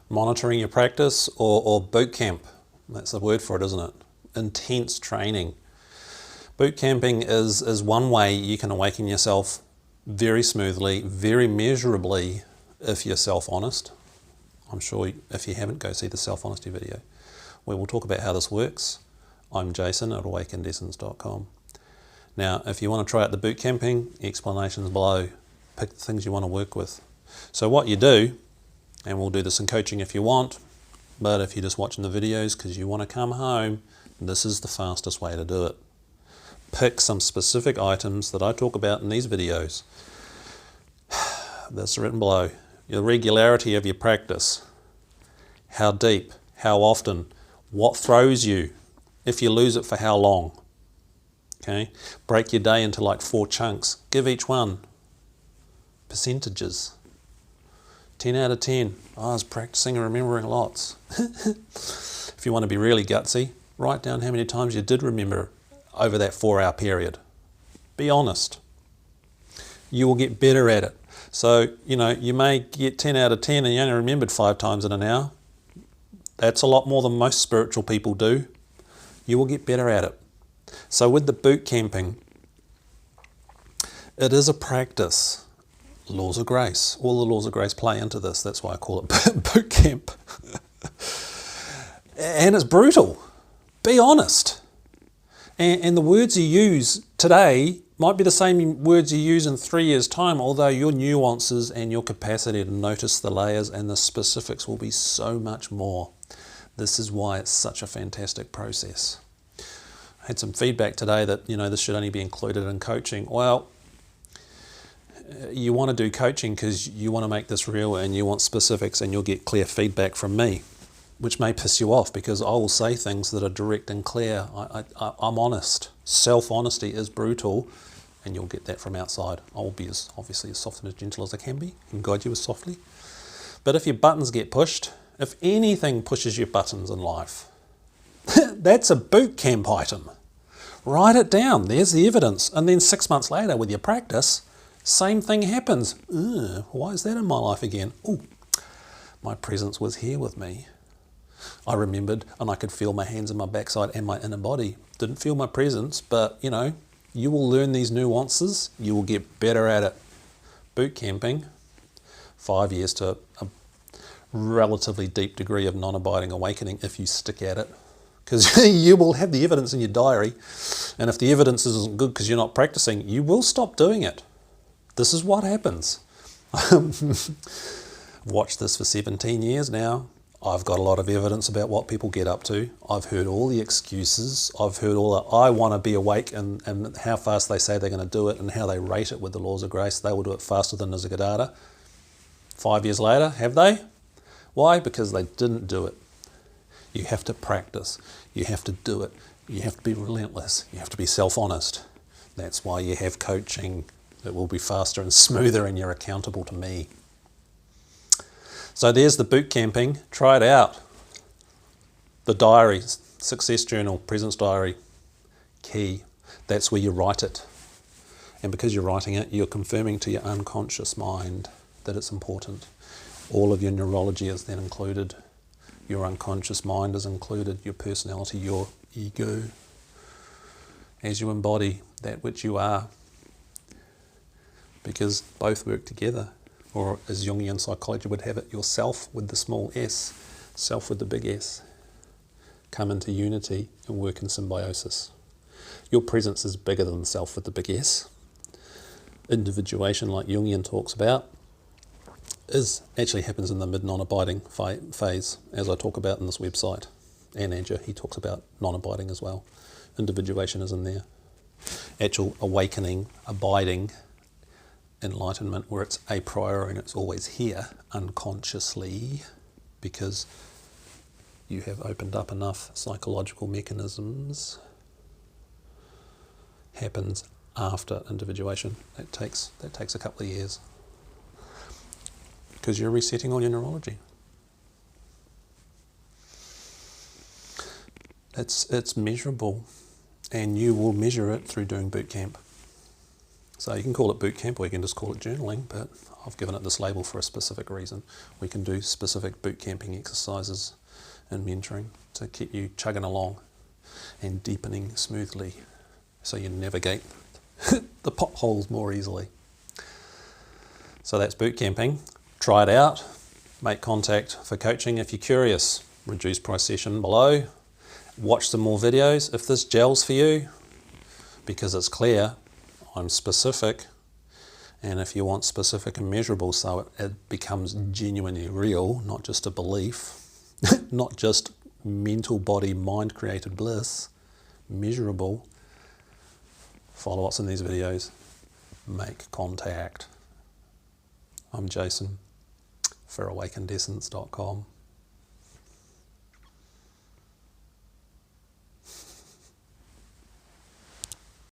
monitoring your practice, or boot camp. That's the word for it, isn't it? Intense training. Boot camping is one way you can awaken yourself very smoothly, very measurably, if you're self-honest. I'm sure if you haven't, go see the self-honesty video, where we'll talk about how this works. I'm Jason at AwakenedEssence.com. Now, if you want to try out the boot camping, explanations below. Pick the things you want to work with. So what you do, and we'll do this in coaching if you want, but if you're just watching the videos because you want to come home, this is the fastest way to do it. Pick some specific items that I talk about in these videos. That's written below. The regularity of your practice. How deep, how often, what throws you, if you lose it for how long. Okay? Break your day into like 4 chunks. Give each one percentages. 10 out of 10. I was practicing and remembering lots. If you want to be really gutsy, write down how many times you did remember over that 4-hour period. Be honest. You will get better at it. So, you may get 10 out of 10 and you only remembered 5 times in an hour. That's a lot more than most spiritual people do. You will get better at it. So with the boot camping, it is a practice. Laws of grace. All the laws of grace play into this. That's why I call it boot camp. And it's brutal. Be honest. And the words you use today might be the same words you use in 3 years' time, although your nuances and your capacity to notice the layers and the specifics will be so much more. This is why it's such a fantastic process. I had some feedback today that, this should only be included in coaching. Well, you want to do coaching because you want to make this real and you want specifics, and you'll get clear feedback from me, which may piss you off because I will say things that are direct and clear. I'm honest. Self-honesty is brutal, and you'll get that from outside. I will be obviously as soft and as gentle as I can be and guide you as softly. But if your buttons get pushed, if anything pushes your buttons in life, that's a boot camp item. Write it down. There's the evidence. And then 6 months later with your practice, same thing happens. Why is that in my life again? Oh, my presence was here with me. I remembered, and I could feel my hands in my backside and my inner body. Didn't feel my presence, but you will learn these nuances. You will get better at it. Boot camping, 5 years to a relatively deep degree of non-abiding awakening if you stick at it. Because you will have the evidence in your diary, and if the evidence isn't good because you're not practicing, you will stop doing it. This is what happens. I've watched this for 17 years now. I've got a lot of evidence about what people get up to. I've heard all the excuses. I've heard all the I want to be awake and how fast they say they're going to do it and how they rate it with the laws of grace. They will do it faster than Nizagadatta. 5 years later, have they? Why? Because they didn't do it. You have to practice. You have to do it. You have to be relentless. You have to be self-honest. That's why you have coaching. It will be faster and smoother, and you're accountable to me. So there's the boot camping. Try it out. The diary, success journal, presence diary, key. That's where you write it. And because you're writing it, you're confirming to your unconscious mind that it's important. All of your neurology is then included. Your unconscious mind is included. Your personality, your ego. As you embody that which you are. Because both work together. Or as Jungian psychology would have it, yourself with the small s, self with the big S, come into unity and work in symbiosis. Your presence is bigger than self with the big S. Individuation, like Jungian talks about, actually happens in the mid-non-abiding phase, as I talk about in this website. And Andrew, he talks about non-abiding as well. Individuation is in there. Actual awakening, abiding, enlightenment, where it's a priori and it's always here unconsciously because you have opened up enough psychological mechanisms, happens after individuation. That takes a couple of years because you're resetting all your neurology. It's measurable, and you will measure it through doing boot camp. So you can call it boot camp or you can just call it journaling, but I've given it this label for a specific reason. We can do specific boot camping exercises and mentoring to keep you chugging along and deepening smoothly so you navigate the potholes more easily. So that's boot camping. Try it out. Make contact for coaching if you're curious. Reduced price session below. Watch some more videos if this gels for you, because it's clear I'm specific, and if you want specific and measurable so it becomes genuinely real, not just a belief, not just mental body mind created bliss, measurable, follow what's in these videos, make contact. I'm Jason for AwakenedEssence.com.